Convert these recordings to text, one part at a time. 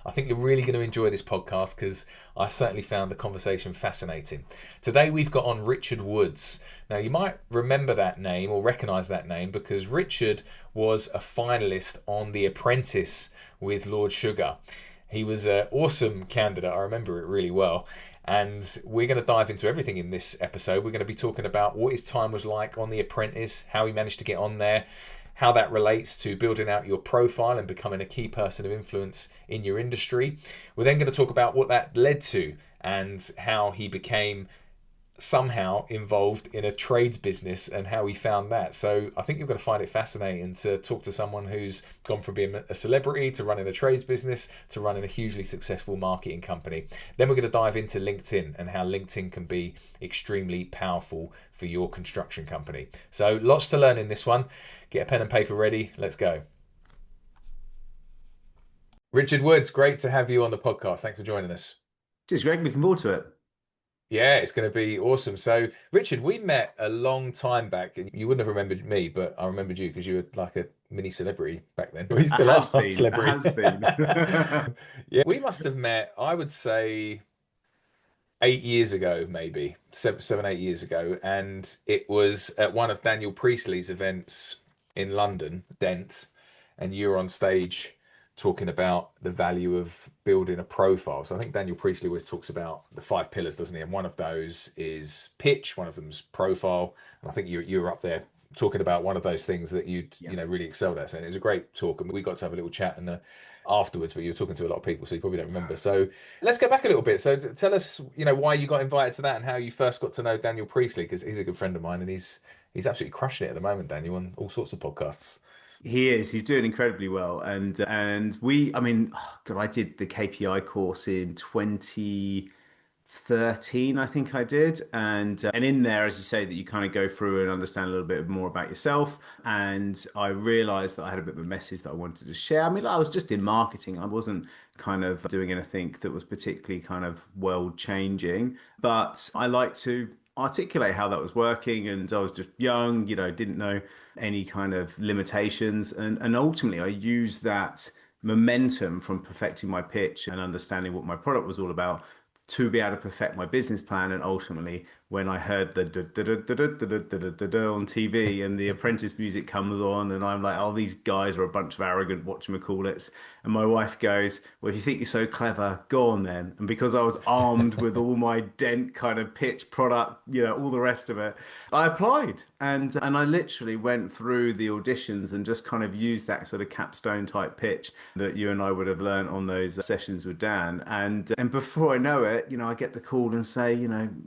I think you're really going to enjoy this podcast because I certainly found the conversation fascinating. Today we've got on Richard Woods. Now you might remember that name or recognise that name because Richard was a finalist on The Apprentice with Lord Sugar. He was an awesome candidate. I remember it really well. And we're going to dive into everything in this episode. We're going to be talking about what his time was like on The Apprentice, how he managed to get on there, how that relates to building out your profile and becoming a key person of influence in your industry. We're then going to talk about what that led to and how he became somehow involved in a trades business and how he found that. So I think you're going to find it fascinating to talk to someone who's gone from being a celebrity to running a trades business to running a hugely successful marketing company. Then we're going to dive into LinkedIn and how LinkedIn can be extremely powerful for your construction company. So lots to learn in this one. Get a pen and paper ready. Let's go. Richard Woods, great to have you on the podcast. Thanks for joining us. Cheers, Greg. Looking forward to it. Yeah, it's going to be awesome. So, Richard, we met a long time back. You wouldn't have remembered me, but I remembered you because you were like a mini celebrity back then. We It still has are been. It celebrity. has been. Yeah, we must have met, I would say, 8 years ago, maybe 8 years ago. And it was at one of Daniel Priestley's events in London, Dent. And you were on stage talking about the value of building a profile. So I think Daniel Priestley always talks about the 5 pillars, doesn't he? And one of those is pitch, one of them's profile. And I think you were up there talking about one of those things that you'd Yeah. really excelled at. And it was a great talk, and we got to have a little chat and afterwards. But you were talking to a lot of people, so you probably don't remember. So let's go back a little bit. So tell us, why you got invited to that and how you first got to know Daniel Priestley, because he's a good friend of mine and he's absolutely crushing it at the moment, Daniel, on all sorts of podcasts. He is. He's doing incredibly well. And we, I mean, oh God, I did the KPI course in 2013, I think I did. And in there, as you say, that you kind of go through and understand a little bit more about yourself. And I realized that I had a bit of a message that I wanted to share. I mean, I was just in marketing. I wasn't kind of doing anything that was particularly kind of world changing, but I like to articulate how that was working. And I was just young, didn't know any kind of limitations. And ultimately, I used that momentum from perfecting my pitch and understanding what my product was all about to be able to perfect my business plan. And ultimately, when I heard the on TV and the Apprentice music comes on, and I'm like, oh, these guys are a bunch of arrogant whatchamacallits. And my wife goes, well, if you think you're so clever, go on then. And because I was armed with all my Dent kind of pitch product, all the rest of it, I applied. And I literally went through the auditions and just kind of used that sort of capstone type pitch that you and I would have learned on those sessions with Dan. And before I know it, I get the call and say,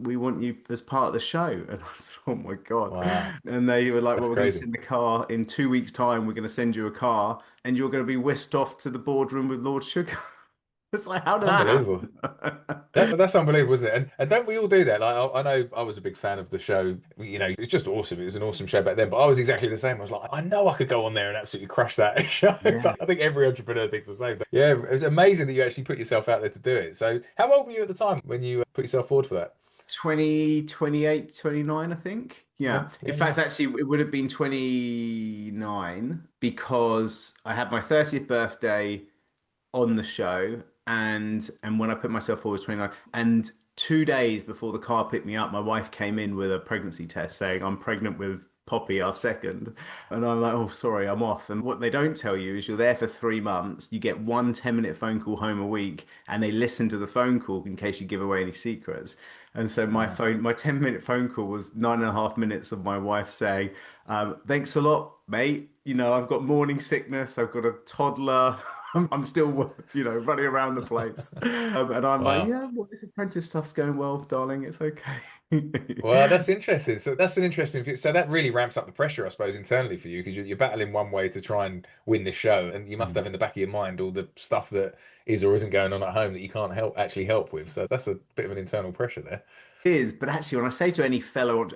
we want you as part of the show. And I said, oh my God. Wow, And they were like, that's well, we're going to crazy. send the car in 2 weeks' time. We're going to send you a car and you're going to be whisked off to the boardroom with Lord Sugar. It's like, how did that Unbelievable. happen? That's unbelievable, isn't it? And don't we all do that? Like I know I was a big fan of the show. It's just awesome. It was an awesome show back then. But I was exactly the same. I was like, I know I could go on there and absolutely crush that show. Yeah. But I think every entrepreneur thinks the same. But yeah, it was amazing that you actually put yourself out there to do it. So how old were you at the time when you put yourself forward for that? 20, 28, 29, I think. Yeah, Yeah. In yeah, fact, nice. actually, it would have been 29 because I had my 30th birthday on the show, and when I put myself forward 29, and 2 days before the car picked me up, my wife came in with a pregnancy test saying I'm pregnant with Poppy, our second. And I'm like, oh, sorry, I'm off. And what they don't tell you is you're there for 3 months. You get one 10-minute phone call home a week, and they listen to the phone call in case you give away any secrets. And so Wow. my 10-minute phone call was 9.5 minutes of my wife saying, thanks a lot, mate. I've got morning sickness. I've got a toddler. I'm still, running around the place. And I'm like, Wow. yeah, well, this apprentice stuff's going well, darling. It's okay. Well, that's interesting. So that's an interesting. So that really ramps up the pressure, I suppose, internally for you because you're battling one way to try and win this show, and you must have in the back of your mind all the stuff that is or isn't going on at home that you can't help with. So that's a bit of an internal pressure there. Is, but actually, when I say to any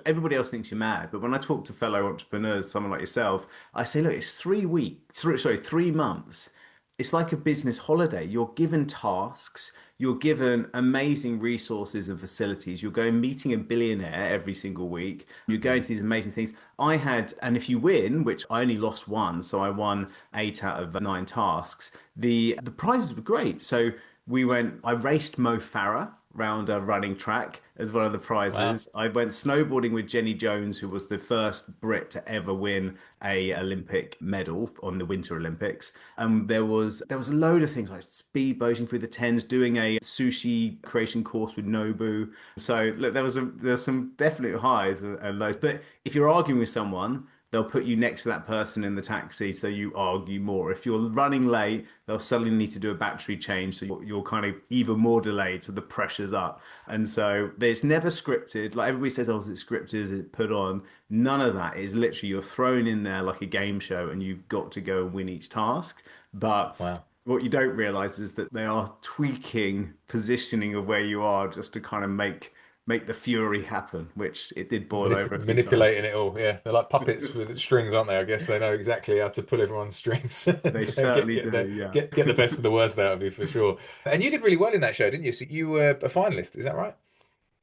everybody else thinks you're mad, but when I talk to fellow entrepreneurs, someone like yourself, I say, look, it's 3 weeks, sorry, 3 months it's like a business holiday. You're given tasks, you're given amazing resources and facilities. You're going meeting a billionaire every single week. You're going to these amazing things. I had, and if you win, which I only lost one, so I won 8 out of 9 tasks, the prizes were great. So I raced Mo Farah round a running track as one of the Wow. prizes. I went snowboarding with Jenny Jones, who was the first Brit to ever win a Olympic medal on the Winter Olympics. And there was a load of things like speedboating through the Thames, doing a sushi creation course with Nobu. So look, there's some definite highs and lows. But if you're arguing with someone, they'll put you next to that person in the taxi so you argue more. If you're running late, they'll suddenly need to do a battery change so you're kind of even more delayed, so the pressure's up. And so it's never scripted. Like everybody says, oh, is it scripted? Is it put on? None of that. Is literally you're thrown in there like a game show and you've got to go and win each task. But Wow. what you don't realize is that they are tweaking positioning of where you are just to kind of make the fury happen, which it did boil over a few times. Manipulating it all, yeah. They're like puppets with strings, aren't they? I guess they know exactly how to pull everyone's strings They to certainly get do, the yeah. get the best of the worst out of you for sure. And you did really well in that show, didn't you? So you were a finalist, is that right?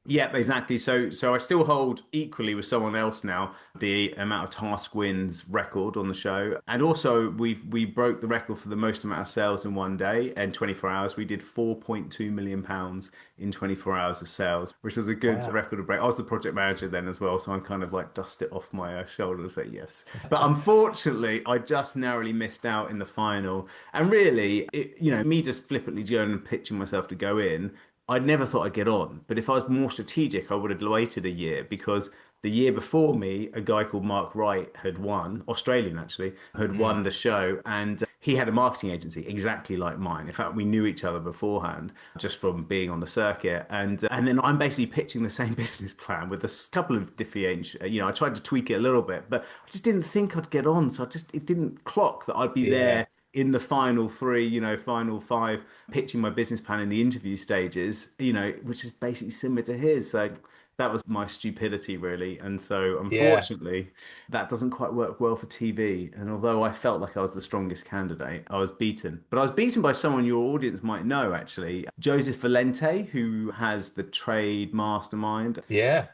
Yeah, exactly. So I still hold equally with someone else now the amount of task wins record on the show. And also we broke the record for the most amount of sales in one day and 24 hours. We did 4.2 million pounds in 24 hours of sales, which is a good Wow. record to break. I was the project manager then as well, so I'm kind of like dust it off my shoulder and say yes. But unfortunately, I just narrowly missed out in the final. And really, me just flippantly going and pitching myself to go in, I never thought I'd get on, but if I was more strategic, I would have waited a year because the year before me, a guy called Mark Wright had won, Australian actually, had Mm. won the show, and he had a marketing agency exactly like mine. In fact, we knew each other beforehand just from being on the circuit, and then I'm basically pitching the same business plan with a couple of different, I tried to tweak it a little bit, but I just didn't think I'd get on, so it didn't clock that I'd be Yeah. there in the final three, final five, pitching my business plan in the interview stages, which is basically similar to his. So that was my stupidity, really. And so, Yeah. unfortunately, that doesn't quite work well for TV. And although I felt like I was the strongest candidate, I was beaten. But I was beaten by someone your audience might know, actually. Joseph Valente, who has the Trade Mastermind. Yeah.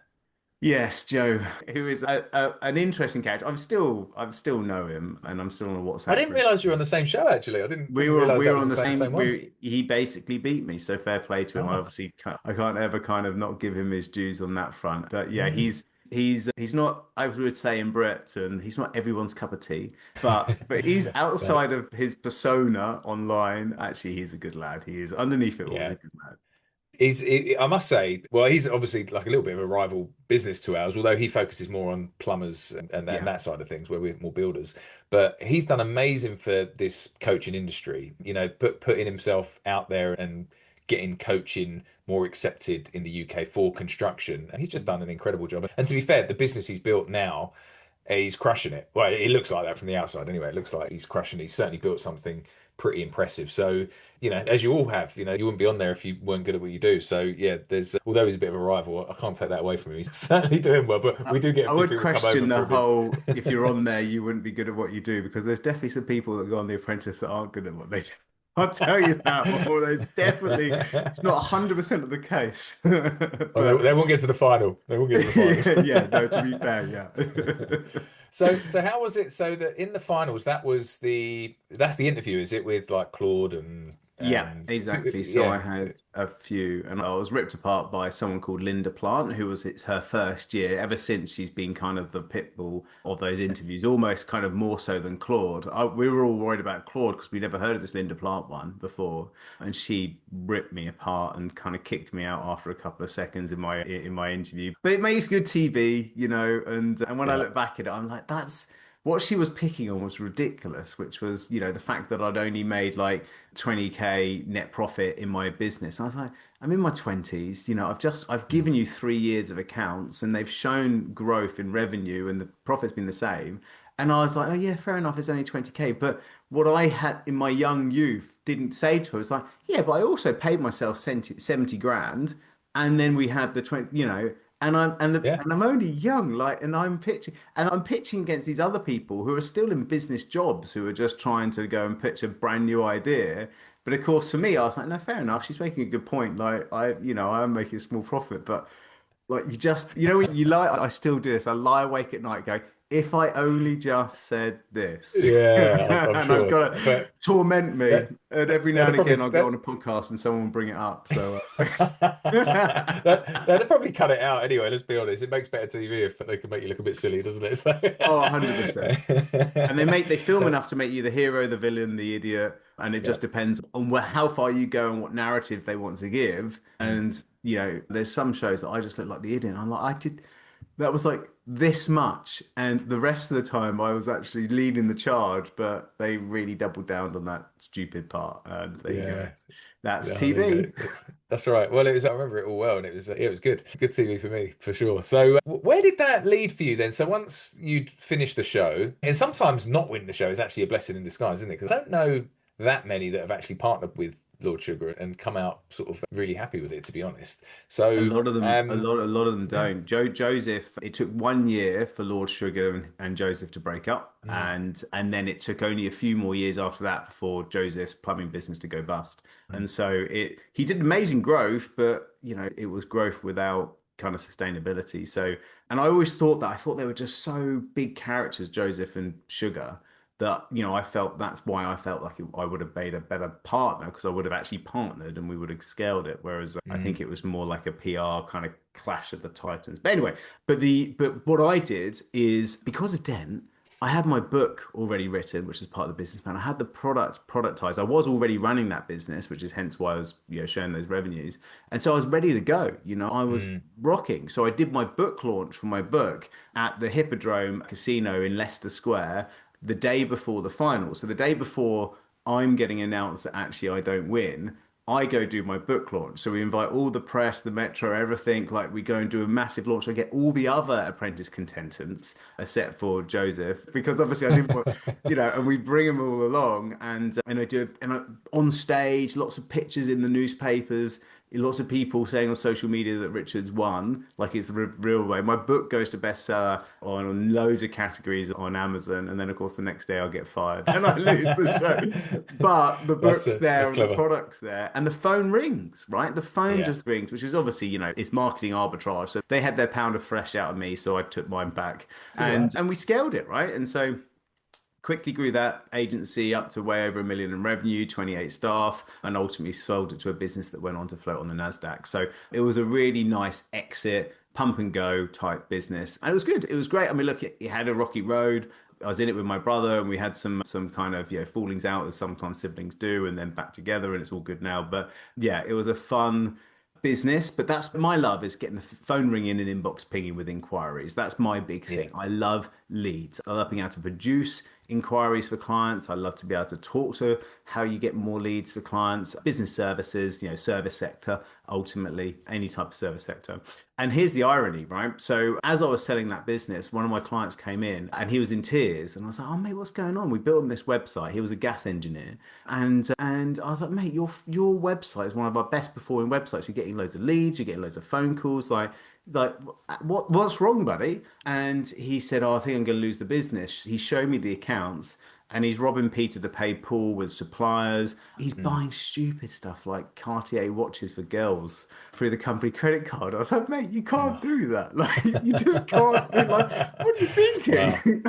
Yes, Joe, who is an interesting character. I still know him, and I'm still on a I WhatsApp didn't group. realize you were on the same show actually. I didn't We didn't were realize we that were was on the the same same. one. He basically beat me, so fair play to him. I Oh. obviously I can't ever kind of not give him his dues on that front. But yeah, Mm. he's not. I would say in Britain, he's not everyone's cup of tea. But he's But outside of his persona online. Actually, he's a good lad. He is underneath it all. He's yeah. a good lad. I must say, well, he's obviously like a little bit of a rival business to ours, although he focuses more on plumbers and Yeah. that side of things, where we're more builders. But he's done amazing for this coaching industry, putting himself out there and getting coaching more accepted in the UK for construction. And he's just done an incredible job. And to be fair, the business he's built now, he's crushing it. Well, it looks like that from the outside anyway. It looks like he's crushing it. He's certainly built something pretty impressive. So, as you all have, you wouldn't be on there if you weren't good at what you do. So, yeah, although he's a bit of a rival, I can't take that away from him. He's certainly doing well, but I, we do get a I few would people come over question the for a bit. whole if you're on there, you wouldn't be good at what you do because there's definitely some people that go on The Apprentice that aren't good at what they do. I'll tell you that. Or there's definitely, it's not 100% of the case. Well, But they won't get to the final. They won't get to the finals. yeah, yeah, no, to be fair, yeah. So how was it? So that in the finals, that's the interview, is it, with like Claude Yeah, and exactly. So I yeah, had a few, and I was ripped apart by someone called Linda Plant, who was it's her first year. Ever since she's been kind of the pit bull of those interviews, almost kind of more so than Claude. We were all worried about Claude because we never heard of this Linda Plant one before, and she ripped me apart and kind of kicked me out after a couple of seconds in my interview. But it makes good TV, and when I yeah. look back at it, I'm like, that's what she was picking on was ridiculous, which was, the fact that I'd only made like 20K net profit in my business. I was like, I'm in my 20s, I've Mm. given you 3 years of accounts and they've shown growth in revenue and the profit's been the same. And I was like, oh yeah, fair enough, it's only 20K. But what I had in my young youth didn't say to her was like, yeah, but I also paid myself 70 grand. And then we had the 20, Yeah. and I'm only young, like, and I'm pitching against these other people who are still in business jobs, who are just trying to go and pitch a brand new idea. But of course, for me, I was like, no, fair enough. She's making a good point. Like, I am making a small profit, but like, when you lie, I still do this. I lie awake at night, going, if I only just said this, Yeah, I'm and I've sure. got to But torment me. And every now that'd and again, probably I'll go on a podcast and someone will bring it up. So. that'd probably cut it out anyway, let's be honest. It makes better TV if they can make you look a bit silly, doesn't it? So Oh, 100%. And they film enough to make you the hero, the villain, the idiot, and it yeah. just depends on how far you go and what narrative they want to give. Mm. And there's some shows that I just look like the idiot. I'm like, that was like this much, and the rest of the time I was actually leading the charge, but they really doubled down on that stupid part. And there you go. Yeah. That's No, there you go. TV. That's right. Well, I remember it all well, and it was good. Good TV for me, for sure. So, where did that lead for you then? So, once you'd finished the show, and sometimes not winning the show is actually a blessing in disguise, isn't it? Because I don't know that many that have actually partnered with Lord Sugar and come out sort of really happy with it, to be honest. A So, lot of them, a lot of them yeah. don't. Joseph, it took 1 year for Lord Sugar and Joseph to break up, Mm, and then it took only a few more years after that before Joseph's plumbing business to go bust. mm, And so he did amazing growth, but it was growth without kind of sustainability. So, and I thought they were just so big characters, Joseph and Sugar, that I felt that's why I felt like I would have made a better partner, because I would have actually partnered and we would have scaled it. Whereas I think mm, it was more like a PR kind of clash of the titans. But anyway, but what I did is, because of Dent, I had my book already written, which is part of the business plan. I had the product productized. I was already running that business, which is hence why I was showing those revenues, and so I was ready to go. I was mm. rocking. So I did my book launch for my book at the Hippodrome Casino in Leicester Square the day before the final. So the day before I'm getting announced that actually I don't win, I go do my book launch. So we invite all the press, the Metro, everything. Like, we go and do a massive launch. I get all the other apprentice contestants, except for Joseph, because obviously I didn't want, and we bring them all along, and I do, on stage, lots of pictures in the newspapers, lots of people saying on social media that Richard's won, like it's the real way. My book goes to bestseller on loads of categories on Amazon, and then of course the next day I'll get fired and I lose the show. But the book's there That's and the clever. product's there, and the phone rings, right? The phone Yeah. just rings, which is obviously, it's marketing arbitrage. So they had their pound of flesh out of me, so I took mine back, See that? and we scaled it, right? And so quickly grew that agency up to way over 1 million in revenue, 28 staff, and ultimately sold it to a business that went on to float on the Nasdaq. So it was a really nice exit, pump and go type business, and it was good. It was great. I mean, look, it had a rocky road. I was in it with my brother, and we had some kind of fallings out, as sometimes siblings do, and then back together, and it's all good now. But yeah, it was a fun business. But that's my love, is getting the phone ringing and inbox pinging with inquiries. That's my big Yeah. thing. I love leads. I love being able to produce inquiries for clients. I love to be able to talk to how you get more leads for clients, business services, service sector, ultimately any type of service sector. And here's the irony, right? So as I was selling that business, one of my clients came in and he was in tears, and I was like, "Oh mate, what's going on? We built him this website." He was a gas engineer, and I was like, "Mate, your website is one of our best performing websites. You're getting loads of leads, you're getting loads of phone calls, like what's wrong, buddy?" And he said, "Oh, I think I'm going to lose the business." He showed me the accounts, and he's robbing Peter to pay Paul with suppliers. He's Mm. buying stupid stuff like Cartier watches for girls through the company credit card. I was like, "Mate, you can't do that. Like, you just can't do, like, what are you Wow. thinking?"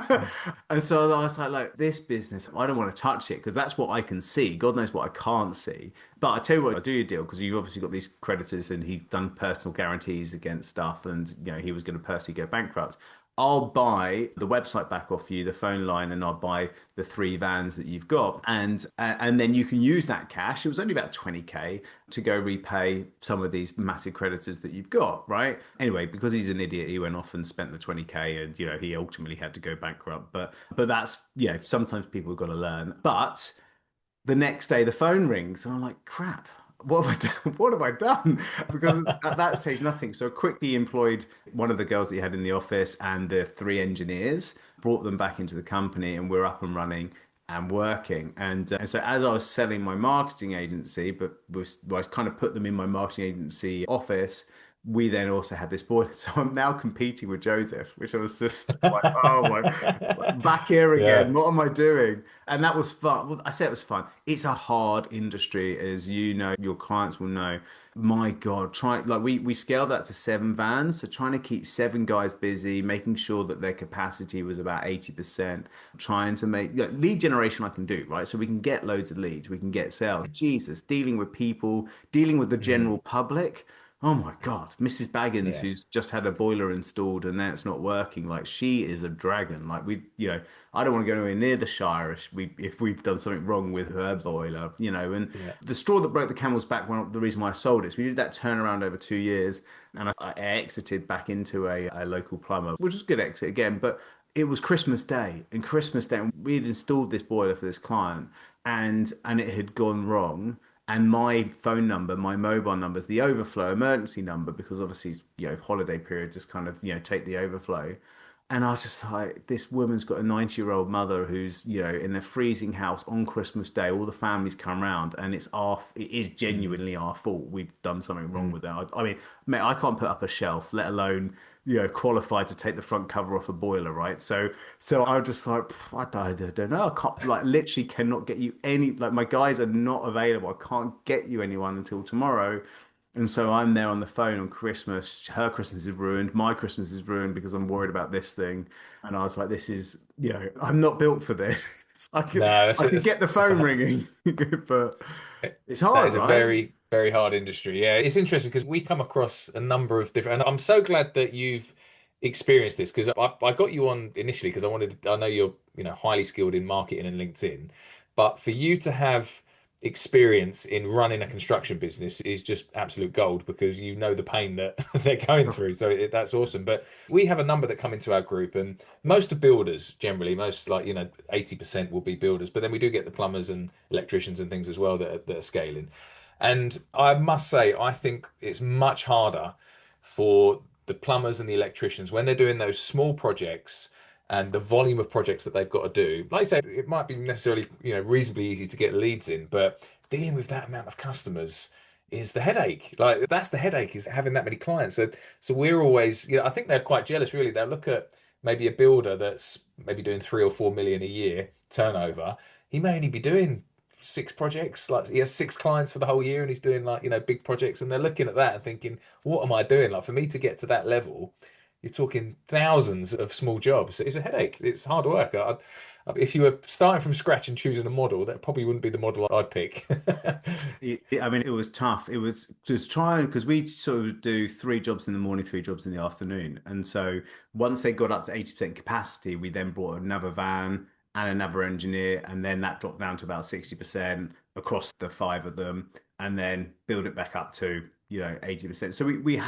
And so I was like, this business, I don't want to touch it, because that's what I can see. God knows what I can't see. But I tell you what, I do your deal, because you've obviously got these creditors, and he's done personal guarantees against stuff, and he was going to personally go bankrupt. I'll buy the website back off you, the phone line, and I'll buy the 3 vans that you've got, and then you can use that cash. It was only about 20K to go repay some of these massive creditors that you've got, right? Anyway, because he's an idiot, he went off and spent the 20K, and he ultimately had to go bankrupt. But that's, sometimes people have got to learn. But the next day the phone rings, and I'm like, crap. What have I done? What have I done? Because at that stage, nothing. So I quickly employed one of the girls that he had in the office and the 3 engineers, brought them back into the company, and we're up and running and working. And so as I was selling my marketing agency, but I kind of put them in my marketing agency office, we then also had this boiler. So I'm now competing with Joseph, which I was just like, oh my, back here again. Yeah. What am I doing? And that was fun. Well, I say it was fun. It's a hard industry, as you know, your clients will know. My God, try like we scaled that to 7 vans. So trying to keep 7 guys busy, making sure that their capacity was about 80%, trying to make lead generation I can do, right? So we can get loads of leads, we can get sales. Jesus, dealing with people, dealing with the Mm, general public. Oh my God, Mrs. Baggins, yeah. who's just had a boiler installed and then it's not working. Like she is a dragon. Like I don't want to go anywhere near the Shire if we've done something wrong with her boiler, And Yeah. the straw that broke the camel's back, the reason why I sold it is we did that turnaround over 2 years, and I exited back into a local plumber, which was a good exit again, but. It was Christmas Day, and Christmas Day, and we had installed this boiler for this client, and it had gone wrong, and my phone number, my mobile number is the overflow emergency number because obviously, holiday period, just kind of, take the overflow. And I was just like, this woman's got a 90-year-old mother who's, in a freezing house on Christmas Day. All the families come round, and it is Mm, genuinely our fault. We've done something wrong mm. with it. I mean, mate, I can't put up a shelf, let alone, qualified to take the front cover off a boiler, right? So I'm just like, I don't know. I can't, like, literally cannot get you any, like, my guys are not available. I can't get you anyone until tomorrow. And so I'm there on the phone on Christmas. Her Christmas is ruined. My Christmas is ruined because I'm worried about this thing. And I was like, this is, I'm not built for this. I could, No, I could get the that's phone ringing, but it's that hard, is a right? very, very hard industry. Yeah, it's interesting because we come across a number of different, and I'm so glad that you've experienced this because I got you on initially because I know you're, highly skilled in marketing and LinkedIn, but for you to have experience in running a construction business is just absolute gold because you know the pain that they're going through. So that's awesome. But we have a number that come into our group, and most are builders generally. Most, like, 80% will be builders, but then we do get the plumbers and electricians and things as well that are scaling. And I must say, I think it's much harder for the plumbers and the electricians when they're doing those small projects and the volume of projects that they've got to do. Like I say, it might be necessarily, reasonably easy to get leads in, but dealing with that amount of customers is the headache. Like that's the headache, is having that many clients. So we're always, I think they're quite jealous, really. They'll look at maybe a builder that's maybe doing 3 or 4 million a year turnover. He may only be doing 6 projects. Like he has 6 clients for the whole year, and he's doing, like, big projects. And they're looking at that and thinking, what am I doing? Like for me to get to that level, you're talking thousands of small jobs. It's a headache. It's hard work. If you were starting from scratch and choosing a model, that probably wouldn't be the model I'd pick. I mean, it was tough. It was just trying because we sort of do 3 jobs in the morning, 3 jobs in the afternoon. And so once they got up to 80% capacity, we then brought another van and another engineer. And then that dropped down to about 60% across the 5 of them, and then build it back up to, 80%. So we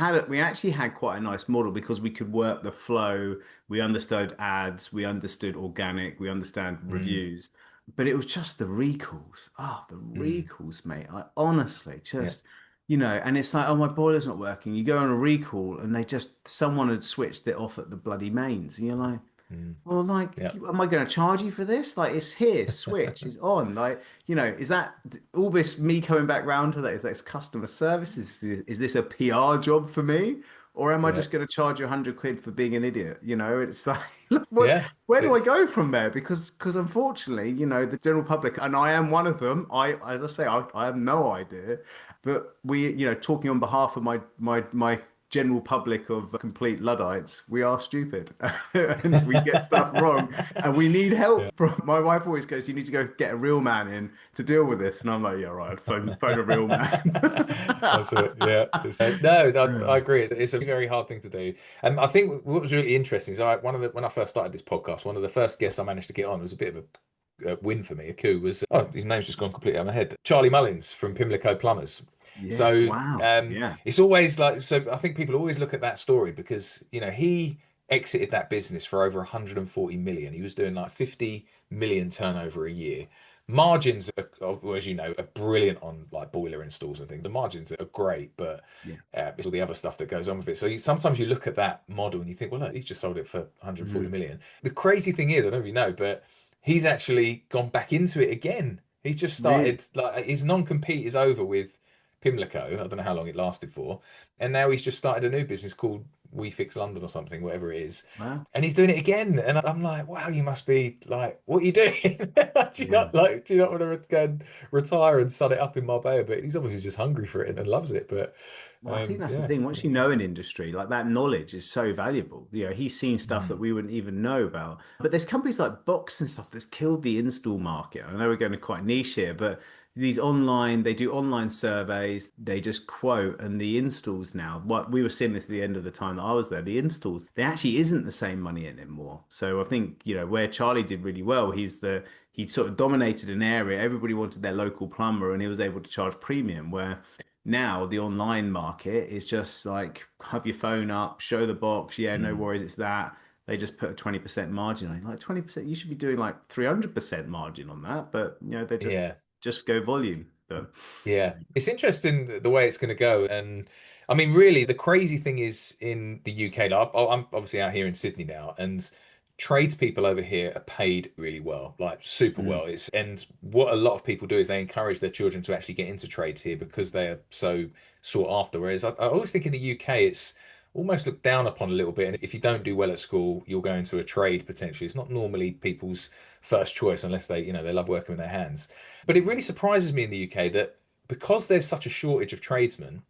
actually had quite a nice model because we could work the flow. We understood ads, we understood organic, we understand Mm, reviews. But it was just the recalls. Oh, the mm, recalls, mate. I honestly yeah, just, and it's like, oh, my boiler's not working. You go on a recall and someone had switched it off at the bloody mains. And you're like, mm, well, like, yeah, am I going to charge you for this? Like, it's here, switch is on. Like, is that all this me coming back round to that? Is that customer service? Is this a PR job for me? Or am I yeah, just going to charge you 100 quid for being an idiot? It's like, yeah. where do I It's go from there? Because unfortunately, the general public, and I am one of them. As I say, I have no idea, but talking on behalf of my general public of complete Luddites, we are stupid and we get stuff wrong and we need help yeah. from my wife always goes, you need to go get a real man in to deal with this. And I'm like, yeah, right, phone a real man. That's it. Yeah. No, I agree. It's a very hard thing to do. And I think what was really interesting is when I first started this podcast, one of the first guests I managed to get on was a bit of a win for me, a coup, was, his name's just gone completely out of my head. Charlie Mullins from Pimlico Plumbers. Yes, So wow. Yeah. it's always like, so I think people always look at that story because, he exited that business for over 140 million. He was doing like 50 million turnover a year. Margins well, as you know, are brilliant on like boiler installs and things. The margins are great, but Yeah. it's all the other stuff that goes on with it. So sometimes you look at that model and you think, well, look, he's just sold it for 140 Mm. million. The crazy thing is, I don't know if you know, but he's actually gone back into it again. He's just Really? started, like, his non-compete is over with Pimlico. I don't know how long it lasted for. And now he's just started a new business called We Fix London or something, whatever it is. Wow. And he's doing it again. And I'm like, wow, you must be like, what are you doing? Yeah. Do you not want to go and retire and sun it up in Marbella? But he's obviously just hungry for it and loves it. But Well, I think that's the yeah. thing. Once you know an industry, like that knowledge is so valuable. He's seen stuff that Mm. we wouldn't even know about. But there's companies like Box and stuff that's killed the install market. I know we're going to quite niche here, but they do online surveys, they just quote, and the installs now, what we were seeing this at the end of the time that I was there, the installs, there actually isn't the same money in anymore. So I think, where Charlie did really well, he sort of dominated an area. Everybody wanted their local plumber, and he was able to charge premium, where now the online market is just like have your phone up, show the box. Yeah, no Mm. worries, it's that. They just put a 20% margin on it. Like 20%, you should be doing like 300% margin on that. But they Yeah. just go volume. So Yeah, it's interesting the way it's going to go. And I mean, really, the crazy thing is in the UK, like, I'm obviously out here in Sydney now, and tradespeople over here are paid really well, like super mm, well. And what a lot of people do is they encourage their children to actually get into trades here because they are so sought after. Whereas I always think in the UK, it's almost looked down upon a little bit. And if you don't do well at school, you'll go into a trade potentially. It's not normally people's first choice unless they love working with their hands. But it really surprises me in the UK that because there's such a shortage of tradesmen,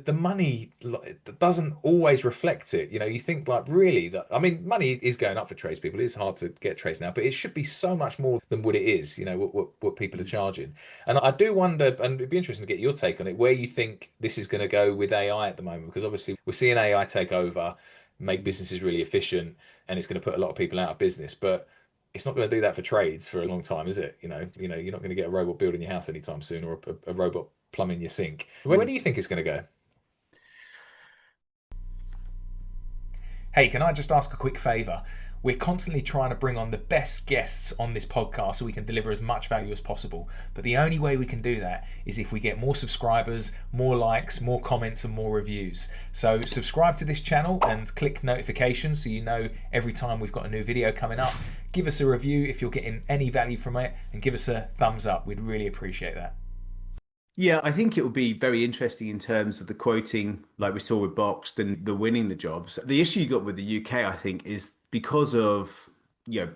the money doesn't always reflect it. You think like really that I mean, money is going up for tradespeople. It is hard to get trades now, but it should be so much more than what it is. What people are charging, and I do wonder, and it'd be interesting to get your take on it, where you think this is going to go with AI at the moment, because obviously we're seeing AI take over, make businesses really efficient, and it's going to put a lot of people out of business, but. It's not going to do that for trades for a long time, is it? You're not going to get a robot building your house anytime soon, or a robot plumbing your sink. Where mm. do you think it's going to go? Hey, can I just ask a quick favour? We're constantly trying to bring on the best guests on this podcast so we can deliver as much value as possible. But the only way we can do that is if we get more subscribers, more likes, more comments, and more reviews. So subscribe to this channel and click notifications so you know every time we've got a new video coming up. Give us a review if you're getting any value from it, and give us a thumbs up. We'd really appreciate that. Yeah, I think it will be very interesting in terms of the quoting, like we saw with Boxed and the winning the jobs. The issue you got with the UK, I think, is because of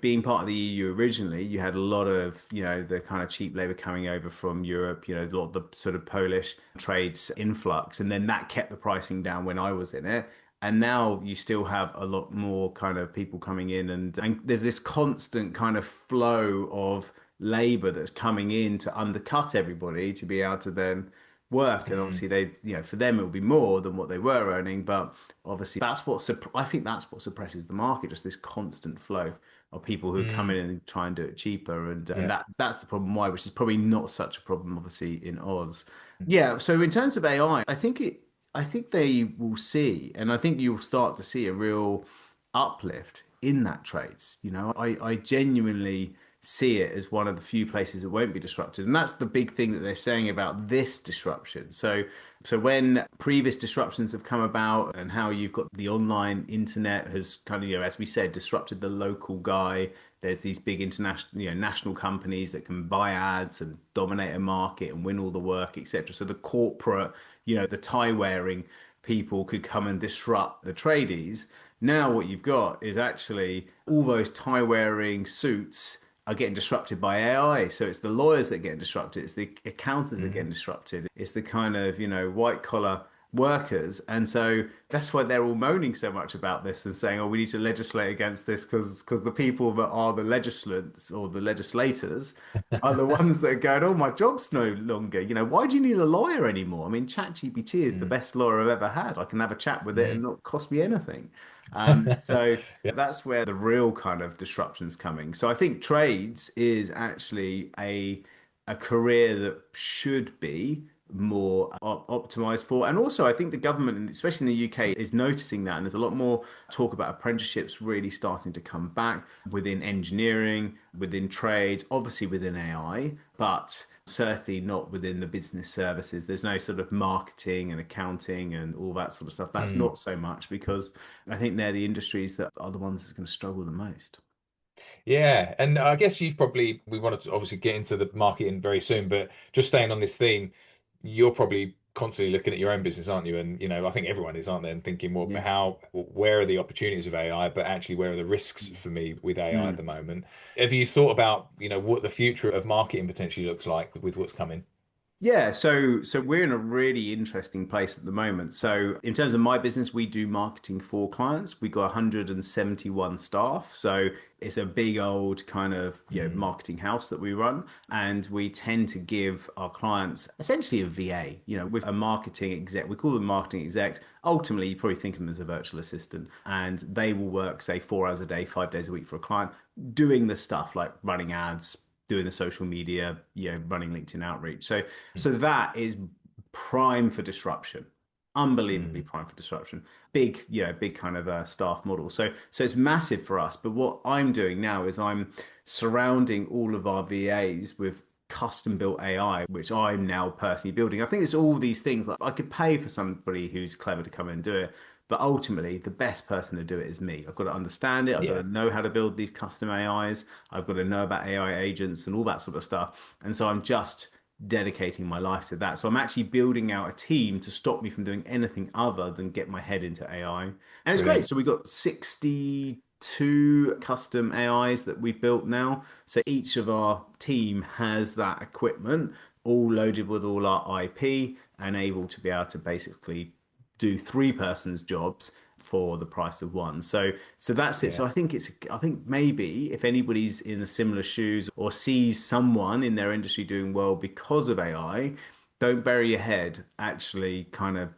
being part of the EU originally, you had a lot of the kind of cheap labor coming over from Europe. A lot of the sort of Polish trades influx, and then that kept the pricing down when I was in it. And now you still have a lot more kind of people coming in, and there's this constant kind of flow of labor that's coming in to undercut everybody to be able to then work. And Mm, obviously for them it will be more than what they were earning, but obviously I think that's what suppresses the market, just this constant flow of people who come in mm, and try and do it cheaper, and yeah. that's the problem why, which is probably not such a problem obviously in Oz. Yeah, so in terms of AI, I think they will see, and I think you'll start to see a real uplift in that trades. I genuinely see it as one of the few places that won't be disrupted. And that's the big thing that they're saying about this disruption. So when previous disruptions have come about and how you've got the online internet has kind of, as we said, disrupted the local guy. There's these big international, national companies that can buy ads and dominate a market and win all the work, etc. So the corporate, the tie wearing people could come and disrupt the tradies. Now what you've got is actually all those tie wearing suits are getting disrupted by AI. So it's the lawyers that get disrupted. It's the accountants that get Mm, disrupted. It's the kind of, white collar workers. And so that's why they're all moaning so much about this and saying, oh, we need to legislate against this because the people that are the legislants or the legislators are the ones that are going, oh, my job's no longer. Why do you need a lawyer anymore? I mean, ChatGPT is the mm, best lawyer I've ever had. I can have a chat with it and mm. not cost me anything. So Yeah. that's where the real kind of disruption's coming. So I think trades is actually a career that should be more optimized for. And also, I think the government, and especially in the UK, is noticing that. And there's a lot more talk about apprenticeships really starting to come back within engineering, within trades, obviously within AI, but certainly not within the business services. There's no sort of marketing and accounting and all that sort of stuff. That's Mm. not so much because I think they're the industries that are the ones that are going to struggle the most. Yeah, and I guess we want to obviously get into the marketing very soon, but just staying on this theme, you're probably constantly looking at your own business, aren't you? And I think everyone is, aren't they? And thinking, well, Yeah. where are the opportunities of AI, but actually, where are the risks for me with AI at Mm. the moment? Have you thought about, what the future of marketing potentially looks like with what's coming? Yeah, so we're in a really interesting place at the moment. So in terms of my business, we do marketing for clients. We got 171 staff. So it's a big old kind of, Mm, marketing house that we run. And we tend to give our clients essentially a VA, with a marketing exec. We call them marketing execs. Ultimately, you probably think of them as a virtual assistant, and they will work, say, 4 hours a day, 5 days a week for a client, doing the stuff like running ads, doing the social media, running LinkedIn outreach. So that is prime for disruption, unbelievably mm, prime for disruption. Big kind of staff model. So it's massive for us. But what I'm doing now is I'm surrounding all of our VAs with custom built AI, which I'm now personally building. I think it's all these things. Like I could pay for somebody who's clever to come in and do it, but ultimately the best person to do it is me. I've got to understand it. I've got to yeah, know how to build these custom AIs. I've got to know about AI agents and all that sort of stuff. And so I'm just dedicating my life to that. So I'm actually building out a team to stop me from doing anything other than get my head into AI. And it's great. brilliant. So we've got 62 custom AIs that we've built now. So each of our team has that equipment all loaded with all our IP and able to be able to basically do three persons jobs for the price of one. So that's it. Yeah, So I think maybe if anybody's in a similar shoes or sees someone in their industry doing well because of AI, don't bury your head. Actually kind of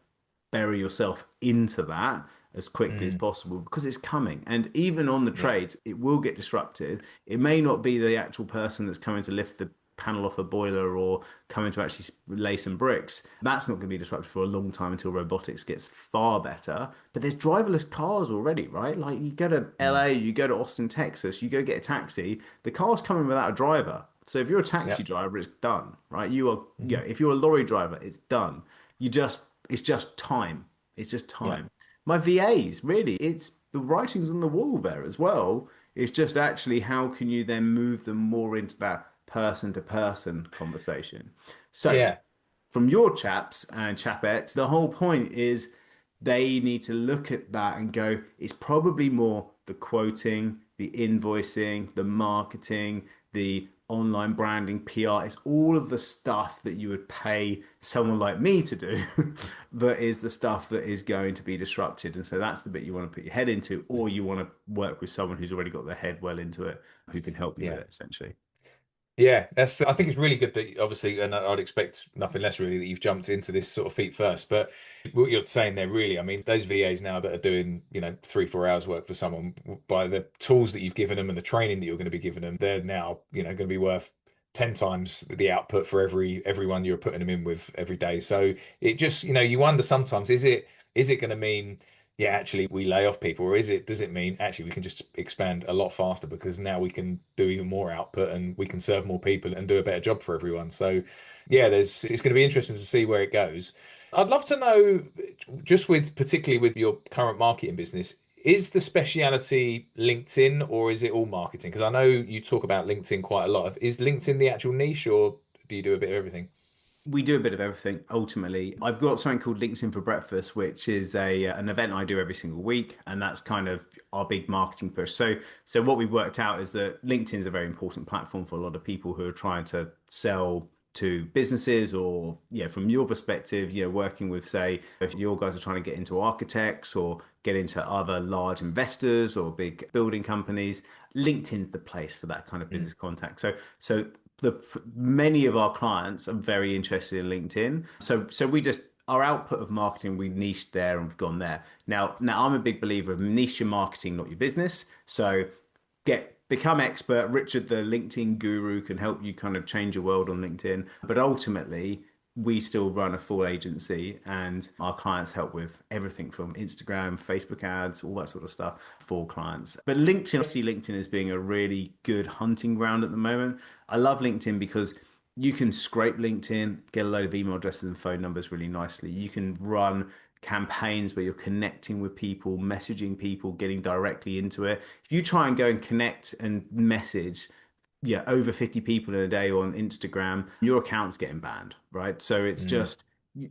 bury yourself into that as quickly as mm, possible because it's coming. And even on the yeah, trades, it will get disrupted. It may not be the actual person that's coming to lift the panel off a boiler or coming to actually lay some bricks. That's not going to be disrupted for a long time until robotics gets far better. But there's driverless cars already, right? Like you go to mm, LA, you go to Austin, Texas, you go get a taxi, the car's coming without a driver. So if you're a yeah, taxi driver, it's done, right? You are, mhm, if you're a lorry driver, it's done. It's just time. It's just yeah, time. My VAs, really, it's the writings on the wall there as well. It's just actually how can you then move them more into that person to person conversation. So yeah, from your chaps and chapettes, the whole point is they need to look at that and go, it's probably more the quoting, the invoicing, the marketing, the online branding, PR. It's all of the stuff that you would pay someone like me to do that is the stuff that is going to be disrupted. And so that's the bit you want to put your head into, or you want to work with someone who's already got their head well into it, who can help you with yeah. it, essentially. Yeah, I think it's really good that obviously, and I'd expect nothing less really that you've jumped into this sort of feet first. But what you're saying there, really, I mean, those VAs now that are doing, 3, 4 hours work for someone by the tools that you've given them and the training that you're going to be giving them, they're now, going to be worth 10 times the output for everyone you're putting them in with every day. So it just, you wonder sometimes, is it going to mean yeah, actually we lay off people, or does it mean actually we can just expand a lot faster because now we can do even more output and we can serve more people and do a better job for everyone. So yeah, it's going to be interesting to see where it goes. I'd love to know, just with particularly with your current marketing business, is the speciality LinkedIn or is it all marketing? Because I know you talk about LinkedIn quite a lot. Is LinkedIn the actual niche or do you do a bit of everything? We do a bit of everything ultimately. I've got something called LinkedIn for Breakfast, which is a an event I do every single week, and that's kind of our big marketing push. So what we worked out is that LinkedIn is a very important platform for a lot of people who are trying to sell to businesses or from your perspective, working with, say, if your guys are trying to get into architects or get into other large investors or big building companies, LinkedIn's the place for that kind of Mm, business contact. So the many of our clients are very interested in LinkedIn. So we just our output of marketing we niched there and we've gone there. Now I'm a big believer of niche your marketing, not your business. So become expert. Richard, the LinkedIn guru, can help you kind of change your world on LinkedIn. But ultimately, we still run a full agency and our clients help with everything from Instagram, Facebook ads, all that sort of stuff for clients. But LinkedIn, I see LinkedIn as being a really good hunting ground at the moment. I love LinkedIn because you can scrape LinkedIn, get a load of email addresses and phone numbers really nicely. You can run campaigns where you're connecting with people, messaging people, getting directly into it. If you try and go and connect and message yeah, over 50 people in a day on Instagram, your account's getting banned, right? So it's Mm, just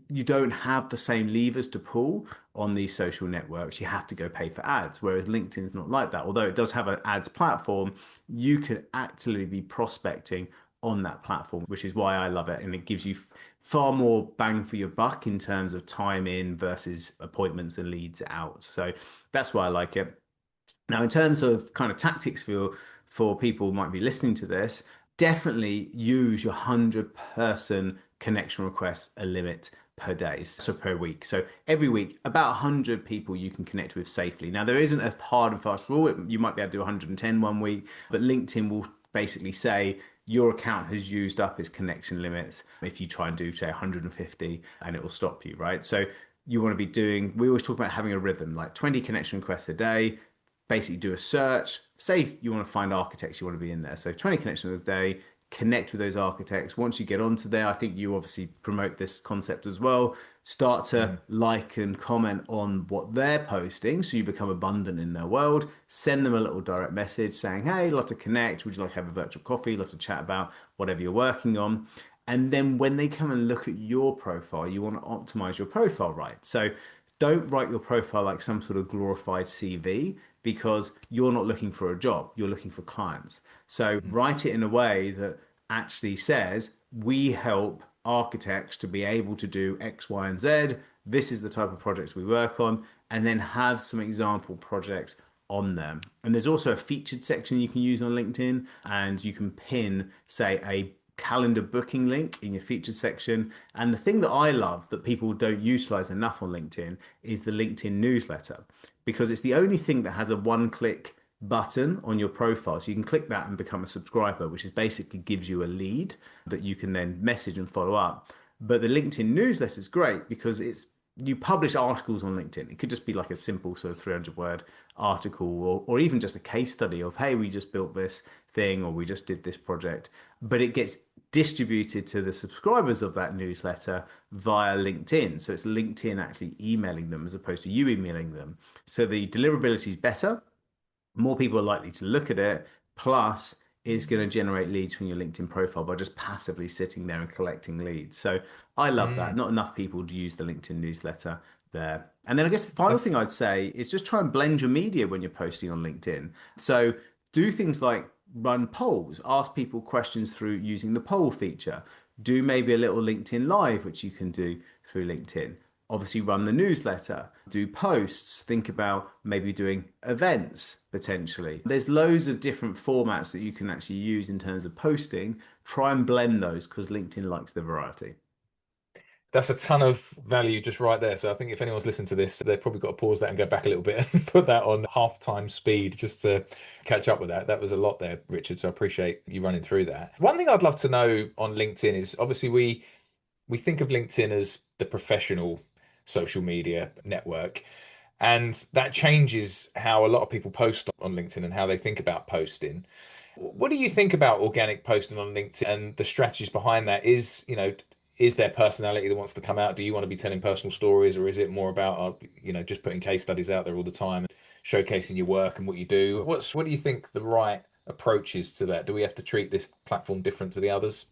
you don't have the same levers to pull on these social networks. You have to go pay for ads, whereas LinkedIn's not like that. Although it does have an ads platform, you could actually be prospecting on that platform, which is why I love it. And it gives you far more bang for your buck in terms of time in versus appointments and leads out. So that's why I like it. Now, in terms of kind of tactics for people who might be listening to this, definitely use your 100-person connection request a limit per day, so per week. So every week, about 100 people you can connect with safely. Now, there isn't a hard and fast rule. You might be able to do 110 one week, but LinkedIn will basically say your account has used up its connection limits if you try and do, say, 150, and it will stop you, right? So you want to be doing, we always talk about having a rhythm, like 20 connection requests a day, basically do a search. Say you want to find architects, you want to be in there. So 20 connections a day, connect with those architects. Once you get onto there, I think you obviously promote this concept as well. Start to mm. like and comment on what they're posting so you become abundant in their world. Send them a little direct message saying, hey, love to connect. Would you like to have a virtual coffee? Love to chat about whatever you're working on. And then when they come and look at your profile, you want to optimize your profile right. So don't write your profile like some sort of glorified CV because you're not looking for a job, you're looking for clients. So write it in a way that actually says, we help architects to be able to do X, Y, and Z. This is the type of projects we work on, and then have some example projects on them. And there's also a featured section you can use on LinkedIn, and you can pin, say, a calendar booking link in your featured section. And the thing that I love that people don't utilize enough on LinkedIn is the LinkedIn newsletter, because it's the only thing that has a one-click button on your profile. So you can click that and become a subscriber, which is basically gives you a lead that you can then message and follow up. But the LinkedIn newsletter is great because it's you publish articles on LinkedIn. It could just be like a simple sort of 300-word article or even just a case study of, hey, we just built this thing or we just did this project. But it gets distributed to the subscribers of that newsletter via LinkedIn. So it's LinkedIn actually emailing them as opposed to you emailing them. So the deliverability is better, more people are likely to look at it, plus is going to generate leads from your LinkedIn profile by just passively sitting there and collecting leads. So I love that. Mm. Not enough people use the LinkedIn newsletter there. And then I guess the final That's thing I'd say is just try and blend your media when you're posting on LinkedIn. So do things like run polls, ask people questions through using the poll feature, do maybe a little LinkedIn live, which you can do through LinkedIn. Obviously, run the newsletter, do posts, think about maybe doing events potentially. There's loads of different formats that you can actually use in terms of posting. Try and blend those because LinkedIn likes the variety. That's a ton of value just right there. So I think if anyone's listened to this, they've probably got to pause that and go back a little bit and put that on half-time speed just to catch up with that. That was a lot there, Richard. So I appreciate you running through that. One thing I'd love to know on LinkedIn is obviously we think of LinkedIn as the professional social media network, and that changes how a lot of people post on LinkedIn and how they think about posting. What do you think about organic posting on LinkedIn and the strategies behind that? Is there personality that wants to come out? Do you want to be telling personal stories, or is it more about, just putting case studies out there all the time, and showcasing your work and what you do? What do you think the right approach is to that? Do we have to treat this platform different to the others?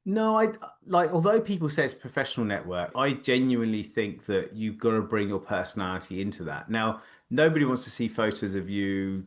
No, I like, although people say it's a professional network, I genuinely think that you've got to bring your personality into that. Now, nobody wants to see photos of you,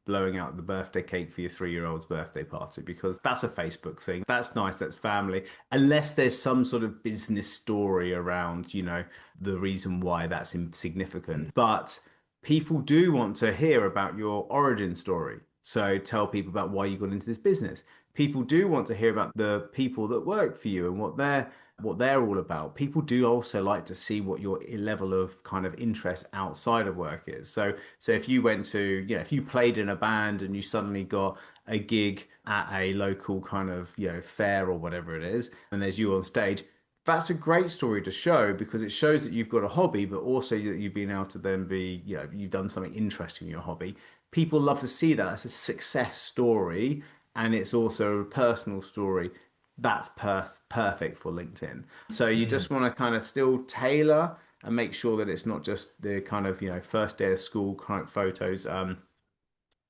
blowing out the birthday cake for your 3-year-old's birthday party because that's a Facebook thing. That's nice, that's family. Unless there's some sort of business story around, the reason why that's Mm. insignificant. But people do want to hear about your origin story. So tell people about why you got into this business. People do want to hear about the people that work for you and what they're all about. People do also like to see what your level of kind of interest outside of work is. So if you went to, if you played in a band and you suddenly got a gig at a local kind of, fair or whatever it is, and there's you on stage, that's a great story to show because it shows that you've got a hobby, but also that you've been able to then be, you've done something interesting in your hobby. People love to see that. It's a success story and it's also a personal story. That's perfect for LinkedIn. So you Mm. just want to kind of still tailor and make sure that it's not just the kind of, first day of school kind of photos.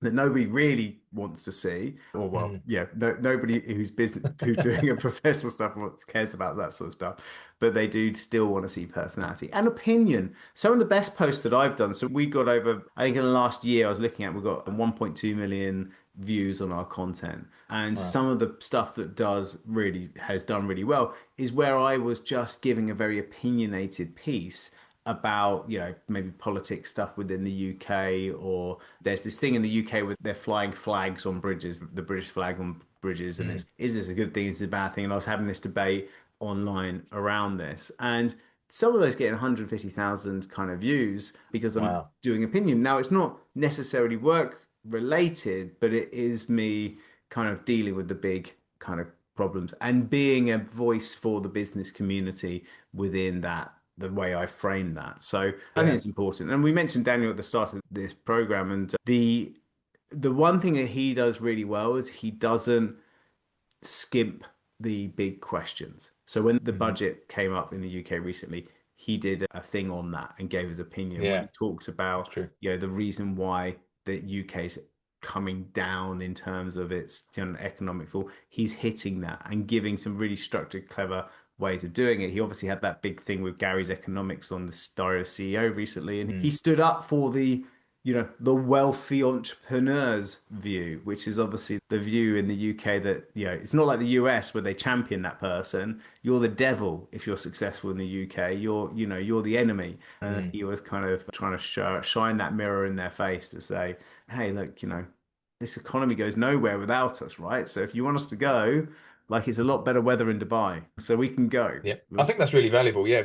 that nobody really wants to see, or well, Mm. yeah, nobody who's doing a professional stuff cares about that sort of stuff, but they do still want to see personality and opinion. Some of the best posts that I've done. So we got over, I think in the last year I was looking at, we've got 1.2 million views on our content, and Wow. some of the stuff that does really has done really well is where I was just giving a very opinionated piece about, maybe politics stuff within the UK, or there's this thing in the UK where they're flying flags on bridges, the British flag on bridges, and Mm. it's, is this a good thing, is it a bad thing? And I was having this debate online around this, and some of those get 150,000 kind of views because I'm Wow. doing opinion. Now it's not necessarily work related, but it is me kind of dealing with the big kind of problems and being a voice for the business community within that, the way I frame that. So I think Yeah. it's important. And we mentioned Daniel at the start of this program, and the one thing that he does really well is he doesn't skimp the big questions. So when the Hmm. budget came up in the UK recently, he did a thing on that and gave his opinion where he Yeah. talked That's about, true. the reason why the UK's coming down in terms of its, economic fall. He's hitting that and giving some really structured, clever ways of doing it. He obviously had that big thing with Gary's economics on the Diary of CEO recently, and he Mm. stood up for the wealthy entrepreneur's view, which is obviously the view in the UK that, it's not like the US where they champion that person. You're the devil if you're successful in the UK. You're the enemy. And Mm. he was kind of trying to shine that mirror in their face to say, hey, look, this economy goes nowhere without us, right? So if you want us to go, like it's a lot better weather in Dubai, so we can go. Yeah, It I was, think that's really valuable. Yeah,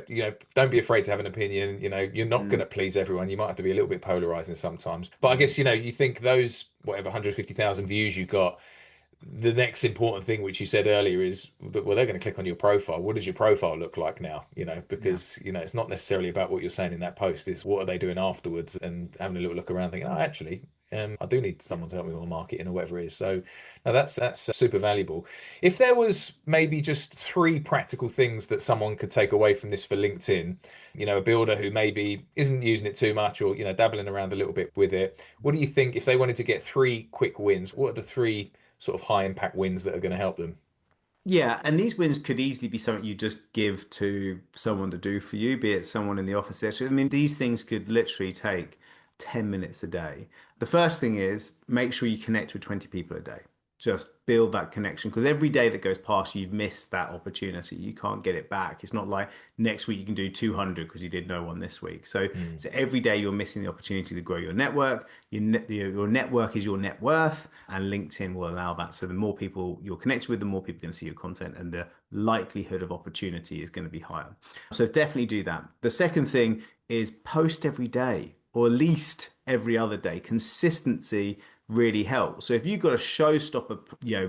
don't be afraid to have an opinion. You're not going mm, to please everyone. You might have to be a little bit polarizing sometimes. But I mm, guess, you think those whatever 150,000 views you got, the next important thing, which you said earlier, is that, well, they're going to click on your profile. What does your profile look like now? yeah. Because, it's not necessarily about what you're saying in that post, is what are they doing afterwards, and having a little look around thinking, oh, actually, I do need someone to help me with my marketing or whatever it is. So no, that's super valuable. If there was maybe just three practical things that someone could take away from this for LinkedIn, a builder who maybe isn't using it too much, or, dabbling around a little bit with it, what do you think if they wanted to get three quick wins? What are the three sort of high impact wins that are going to help them? Yeah, and these wins could easily be something you just give to someone to do for you, be it someone in the office there. So, I mean, these things could literally take 10 minutes a day. The first thing is make sure you connect with 20 people a day. Just build that connection because every day that goes past, you've missed that opportunity. You can't get it back. It's not like next week you can do 200 because you did no one this week. So, Mm. so every day you're missing the opportunity to grow your network. Your network is your net worth, and LinkedIn will allow that. So the more people you're connected with, the more people are going to see your content, and the likelihood of opportunity is going to be higher. So definitely do that. The second thing is post every day, or at least every other day. Consistency really helps. So if you've got a showstopper,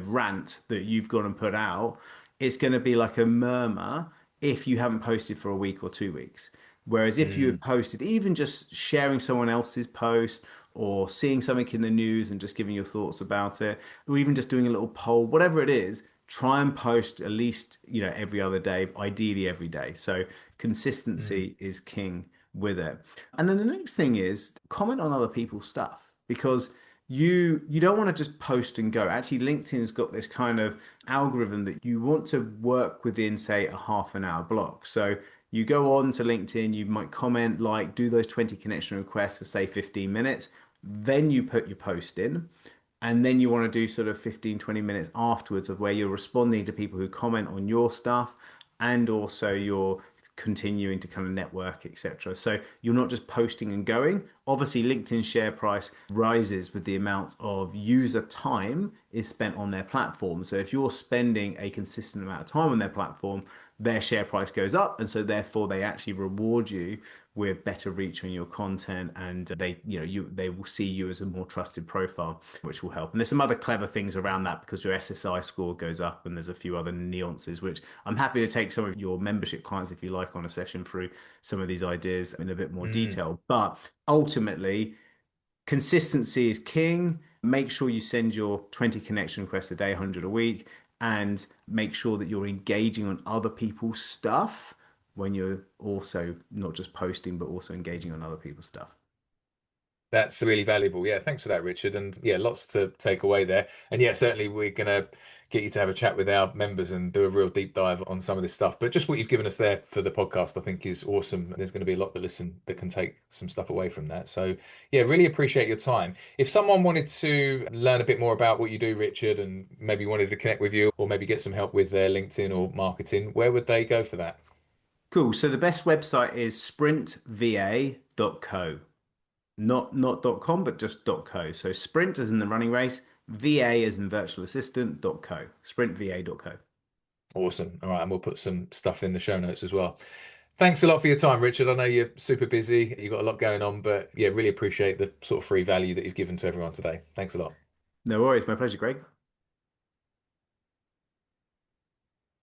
rant that you've gone and put out, it's going to be like a murmur if you haven't posted for a week or 2 weeks. Whereas if you Mm. had posted, even just sharing someone else's post or seeing something in the news and just giving your thoughts about it, or even just doing a little poll, whatever it is, try and post at least, every other day, ideally every day. So Mm. consistency is king with it. And then the next thing is comment on other people's stuff because you don't want to just post and go. Actually, LinkedIn's got this kind of algorithm that you want to work within, say, a half an hour block. So you go on to LinkedIn, you might comment, like, do those 20 connection requests for, say, 15 minutes. Then you put your post in. And then you want to do sort of 15, 20 minutes afterwards of where you're responding to people who comment on your stuff and also you're continuing to kind of network, etc. So you're not just posting and going. Obviously, LinkedIn share price rises with the amount of user time is spent on their platform. So if you're spending a consistent amount of time on their platform, their share price goes up, and so therefore they actually reward you with better reach on your content, and they will see you as a more trusted profile, which will help. And there's some other clever things around that because your SSI score goes up, and there's a few other nuances which I'm happy to take some of your membership clients if you like on a session through some of these ideas in a bit more Mm. detail. But ultimately, consistency is king. Make sure you send your 20 connection requests a day, 100 a week, and make sure that you're engaging on other people's stuff when you're also not just posting, but also engaging on other people's stuff. That's really valuable. Yeah, thanks for that, Richard. And yeah, lots to take away there. And yeah, certainly we're going to get you to have a chat with our members and do a real deep dive on some of this stuff. But just what you've given us there for the podcast, I think is awesome. There's going to be a lot that listen that can take some stuff away from that. So yeah, really appreciate your time. If someone wanted to learn a bit more about what you do, Richard, and maybe wanted to connect with you or maybe get some help with their LinkedIn or marketing, where would they go for that? Cool. So the best website is sprintva.co. Not .com, but just .co. So sprint as in the running race, VA as in virtual assistant .co. Sprintva.co. Awesome. All right, and we'll put some stuff in the show notes as well. Thanks a lot for your time, Richard. I know you're super busy. You've got a lot going on, but yeah, really appreciate the sort of free value that you've given to everyone today. Thanks a lot. No worries. My pleasure, Greg.